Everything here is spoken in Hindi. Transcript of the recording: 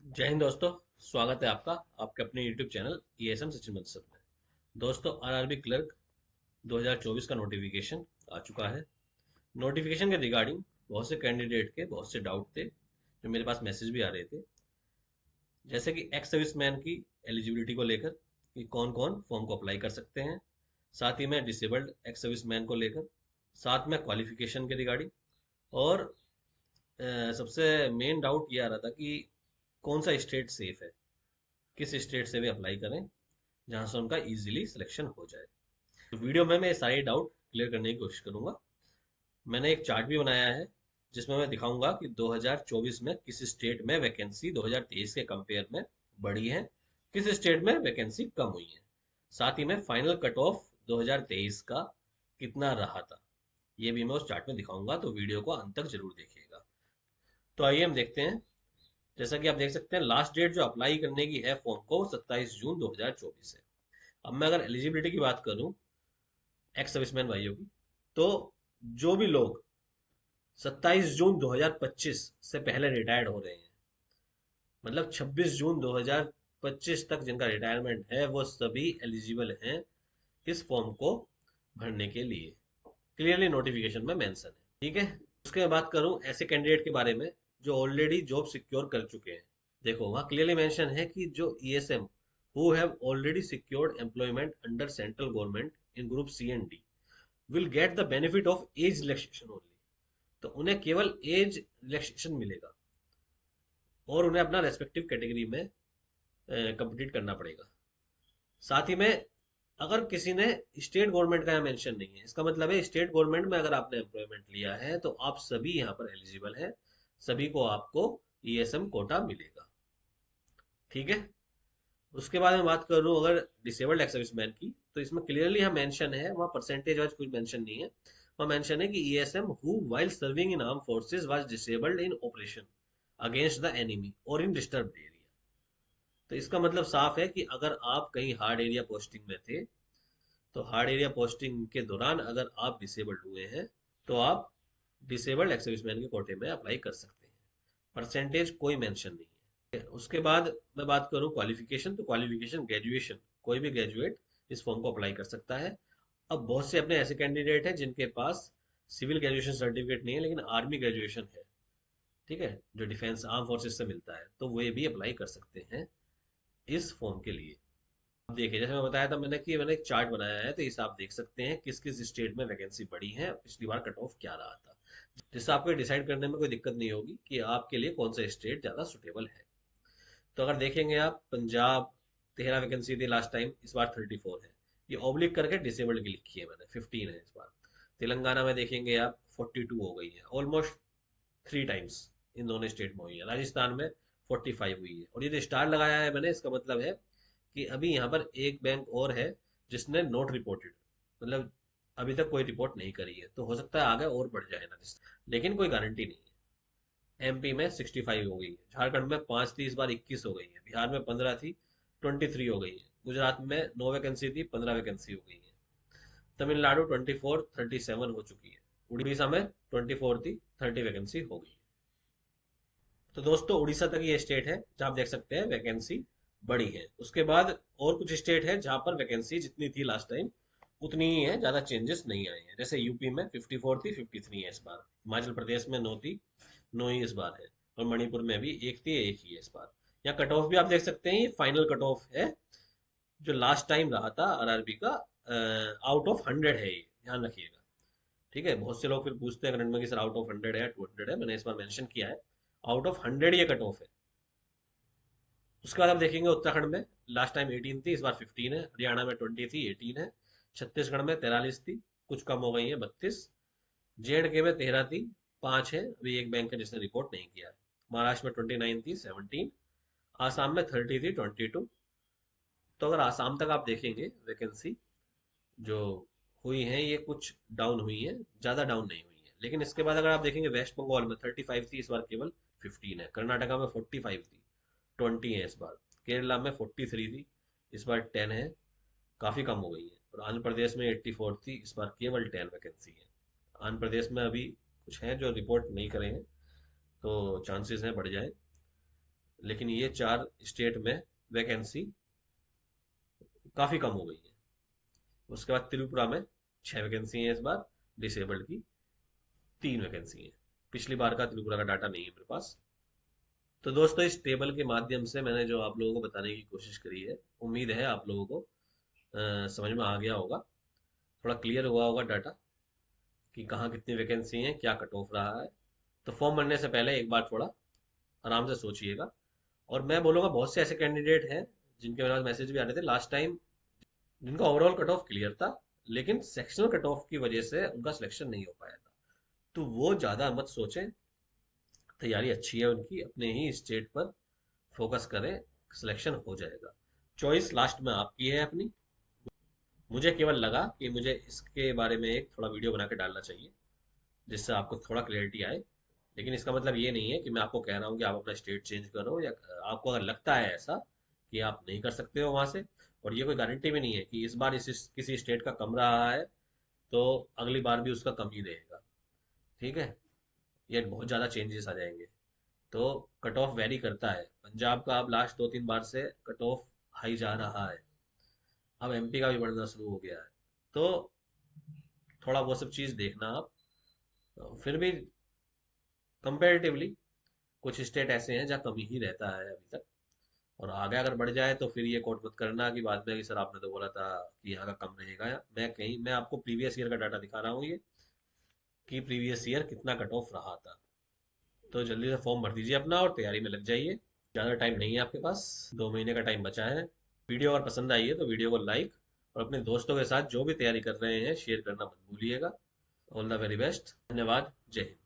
जय हिंद दोस्तों। स्वागत है आपका आपके अपने YouTube channel ESM Sachin Bansal में। दोस्तों, आरआरबी क्लर्क 2024 का नोटिफिकेशन आ चुका है। नोटिफिकेशन के रिगार्डिंग बहुत से कैंडिडेट के बहुत से डाउट थे, जो मेरे पास मैसेज भी आ रहे थे। जैसे कि एक्स सर्विसमैन की एलिजिबिलिटी को लेकर कि कौन कौन फॉर्म को अप्लाई कर सकते हैं, साथ ही में डिसेबल्ड एक्स सर्विसमैन को लेकर, साथ में क्वालिफिकेशन के रिगार्डिंग, और सबसे मेन डाउट ये आ रहा था कि कौन सा स्टेट सेफ है, किस स्टेट से वे अप्लाई करें जहां से उनका इजीली सिलेक्शन हो जाए। तो वीडियो में मैं ये सारे डाउट क्लियर करने की कोशिश करूंगा। मैंने एक चार्ट भी बनाया है जिसमें मैं दिखाऊंगा कि 2024 में किस स्टेट में वैकेंसी 2023 के कंपेयर में बढ़ी है, किस स्टेट में वैकेंसी कम हुई है, साथ ही में फाइनल कट ऑफ 2023 का कितना रहा था, ये भी मैं उस चार्ट में दिखाऊंगा। तो वीडियो को अंत तक जरूर देखिएगा। तो आइए हम देखते हैं। जैसा कि आप देख सकते हैं, लास्ट डेट जो अप्लाई करने की है फॉर्म को, 27 जून 2024 है। अब मैं अगर एलिजिबिलिटी की बात करूं एक्स सर्विसमैन भाइयों की, तो जो भी लोग 27 जून 2025 से पहले रिटायर्ड हो रहे हैं, मतलब 26 जून 2025 तक जिनका रिटायरमेंट है, वो सभी एलिजिबल हैं इस फॉर्म को भरने के लिए। क्लियरली नोटिफिकेशन में मेंशन है। ठीक है। उसके बाद करूं ऐसे कैंडिडेट के बारे में जो ऑलरेडी जॉब सिक्योर कर चुके हैं। देखो, वहाँ क्लियरली मेंशन है कि जो ESM who have already secured employment under central government in group C and D will get the benefit of age relaxation only. तो उन्हें केवल एज रिलैक्सेशन मिलेगा और उन्हें अपना रेस्पेक्टिव कैटेगरी में कंप्लीट करना पड़ेगा। साथ ही में अगर किसी ने स्टेट गवर्नमेंट का यहाँ मेंशन नहीं है, इसका मतलब है स्टेट गवर्नमेंट में अगर आपने एम्प्लॉयमेंट लिया है तो आप सभी यहाँ पर एलिजिबल हैं, सभी को आपको ESM कोटा मिलेगा। ठीक है। उसके बाद मैं बात करूँ अगर डिसेबल्ड एक्स सर्विसमैन की, तो इसमें क्लियरली यहाँ मेंशन है, वहाँ परसेंटेज वाइज कुछ मेंशन नहीं है। वहाँ मेंशन है कि ESM who while serving in arm forces was disabled in operation against the enemy और इन डिस्टर्ब्ड एरिया। तो इसका मतलब साफ है कि अगर आप कहीं हार्ड एरिया पोस्टिंग में थे, तो हार्ड एरिया पोस्टिंग के दौरान अगर आप डिसेबल्ड हुए हैं, तो आप डिसेबल्ड एक्स सर्विसमैन के कोटे में अप्लाई कर सकते हैं। परसेंटेज कोई मेंशन नहीं है। उसके बाद मैं बात करूं क्वालिफिकेशन, तो क्वालिफिकेशन ग्रेजुएशन, कोई भी ग्रेजुएट इस फॉर्म को अप्लाई कर सकता है। अब बहुत से अपने ऐसे कैंडिडेट हैं जिनके पास सिविल ग्रेजुएशन सर्टिफिकेट नहीं है लेकिन आर्मी ग्रेजुएशन है, ठीक है, जो डिफेंस आर्म फोर्सेस से मिलता है, तो वे भी अप्लाई कर सकते हैं इस फॉर्म के लिए। अब देखिए, जैसे मैं बताया था मैंने एक चार्ट बनाया है, तो इसे आप देख सकते हैं किस किस स्टेट में वैकेंसी बढ़ी है, पिछली बार कट ऑफ क्या रहा था, जिससे आपको डिसाइड करने में कोई दिक्कत नहीं होगी कि आपके लिए कौन सा स्टेट ज़्यादा सुटेबल है। तो अगर देखेंगे आप, पंजाब 13 वैकेंसी थी लास्ट टाइम, इस बार 34 है। ये ऑब्लिक करके डिसेबल्ड की लिखी है मैंने, 15 है इस बार। तेलंगाना में देखेंगे आप, 42 हो गई है, ऑलमोस्ट 3 टाइम्स इन दोनों स्टेट में हुई है। राजस्थान में 45 हुई है। और ये जो स्टार लगाया है मैंने, इसका मतलब है कि अभी यहाँ पर एक बैंक और है जिसने नोट रिपोर्टेड, मतलब अभी तक कोई रिपोर्ट नहीं करी है, तो हो सकता है आगे और बढ़ जाए ना, लेकिन कोई गारंटी नहीं है। MP में 65 हो गई है, झारखंड में 5 थी, इस बार 21 हो गई है, बिहार में 15 थी, 23 हो गई है, गुजरात में 9 वैकेंसी थी, 15 वैकेंसी हो गई है, तमिलनाडु 24 37 हो चुकी है, उड़ीसा में 24 थी, 30 वैकेंसी हो गई है। तो दोस्तों, उड़ीसा तक ये स्टेट है जहाँ आप देख सकते हैं वैकेंसी बड़ी है। उसके बाद और कुछ स्टेट है जहाँ पर वैकेंसी जितनी थी लास्ट टाइम उतनी ही है, ज़्यादा चेंजेस नहीं आए हैं। जैसे यूपी में 54 थी, 53 है इस बार। हिमाचल प्रदेश में 9 थी, 9 ही इस बार है। और मणिपुर में भी 1 थी, 1 ही है इस बार। यहाँ कट ऑफ भी आप देख सकते हैं, ये फाइनल कट ऑफ है जो लास्ट टाइम रहा था आरआरबी का। आउट ऑफ 100 है ये, ध्यान रखिएगा। ठीक है। बहुत से लोग फिर पूछते हैं करंट में कि सर आउट ऑफ 100 है, 200 है, मैंने इस बार मेंशन किया है आउट ऑफ 100 ये कट ऑफ है। उसके बाद आप देखेंगे उत्तराखंड में लास्ट टाइम 18 थी, इस बार 15 है। हरियाणा में 20 थी, 18 है। छत्तीसगढ़ में 43 थी, कुछ कम हो गई है, 32। JNK में 13 थी, 5 है, अभी एक बैंक है जिसने रिपोर्ट नहीं किया है। महाराष्ट्र में 29 थी, 17। आसाम में 30 थी, 22। तो अगर आसाम तक आप देखेंगे वैकेंसी जो हुई है, ये कुछ डाउन हुई है, ज़्यादा डाउन नहीं हुई है। लेकिन इसके बाद अगर आप देखेंगे, वेस्ट बंगाल में 35 थी, इस बार केवल 15 है। कर्नाटका में 45 थी, 20 है इस बार। केरला में 43 थी, इस बार 10 है, काफ़ी कम हो गई है। और आंध्र प्रदेश में 84 थी, इस बार केवल 10 वैकेंसी है। आंध्र प्रदेश में अभी कुछ हैं जो रिपोर्ट नहीं करे हैं, तो चांसेस हैं बढ़ जाए। लेकिन ये 4 स्टेट में वैकेंसी काफ़ी कम हो गई है। उसके बाद त्रिपुरा में 6 वैकेंसी हैं इस बार, डिसेबल्ड की 3 वैकेंसी हैं। पिछली बार का त्रिपुरा का डाटा नहीं है मेरे पास। तो दोस्तों, इस टेबल के माध्यम से मैंने जो आप लोगों को बताने की कोशिश करी है, उम्मीद है आप लोगों को समझ में आ गया होगा, थोड़ा क्लियर हुआ होगा डाटा कि कहाँ कितनी वैकेंसी है, क्या कट ऑफ रहा है। तो फॉर्म भरने से पहले एक बार थोड़ा आराम से सोचिएगा। और मैं बोलूँगा, बहुत से ऐसे कैंडिडेट हैं जिनके मेरे पास मैसेज भी आ रहे थे लास्ट टाइम, जिनका ओवरऑल कट ऑफ क्लियर था, लेकिन सेक्शनल कट ऑफ की वजह से उनका सिलेक्शन नहीं हो पाया था। तो वो ज़्यादा मत सोचें, तैयारी अच्छी है उनकी, अपने ही स्टेट पर फोकस करें, सिलेक्शन हो जाएगा। चॉइस लास्ट में आपकी है अपनी। मुझे केवल लगा कि मुझे इसके बारे में एक थोड़ा वीडियो बना के डालना चाहिए, जिससे आपको थोड़ा क्लैरिटी आए। लेकिन इसका मतलब ये नहीं है कि मैं आपको कह रहा हूँ कि आप अपना स्टेट चेंज करो, या आपको अगर लगता है ऐसा कि आप नहीं कर सकते हो वहां से, और ये कोई गारंटी भी नहीं है कि इस बार किसी स्टेट का कम रहा है तो अगली बार भी उसका कम ही रहेगा। ठीक है, ये बहुत ज़्यादा चेंजेस आ जाएंगे। तो कट ऑफ वेरी करता है। पंजाब का अब लास्ट 2-3 बार से कट ऑफ हाई जा रहा है। अब एमपी का भी बढ़ना शुरू हो गया है। तो थोड़ा वो सब चीज़ देखना आप। फिर भी कंपेरेटिवली कुछ स्टेट ऐसे हैं जहाँ कमी ही रहता है अभी तक। और आगे अगर बढ़ जाए तो फिर ये कोट मत करना कि बाद में कि सर आपने तो बोला था कि यहाँ का कम रहेगा। मैं आपको प्रीवियस ईयर का डाटा दिखा रहा हूँ ये, कि प्रीवियस ईयर कितना कट ऑफ रहा था। तो जल्दी से फॉर्म भर दीजिए अपना और तैयारी में लग जाइए। ज़्यादा टाइम नहीं है आपके पास, 2 महीने का टाइम बचा है। वीडियो अगर पसंद आई है तो वीडियो को लाइक और अपने दोस्तों के साथ जो भी तैयारी कर रहे हैं शेयर करना मत भूलिएगा। All the very best. धन्यवाद। जय हिंद।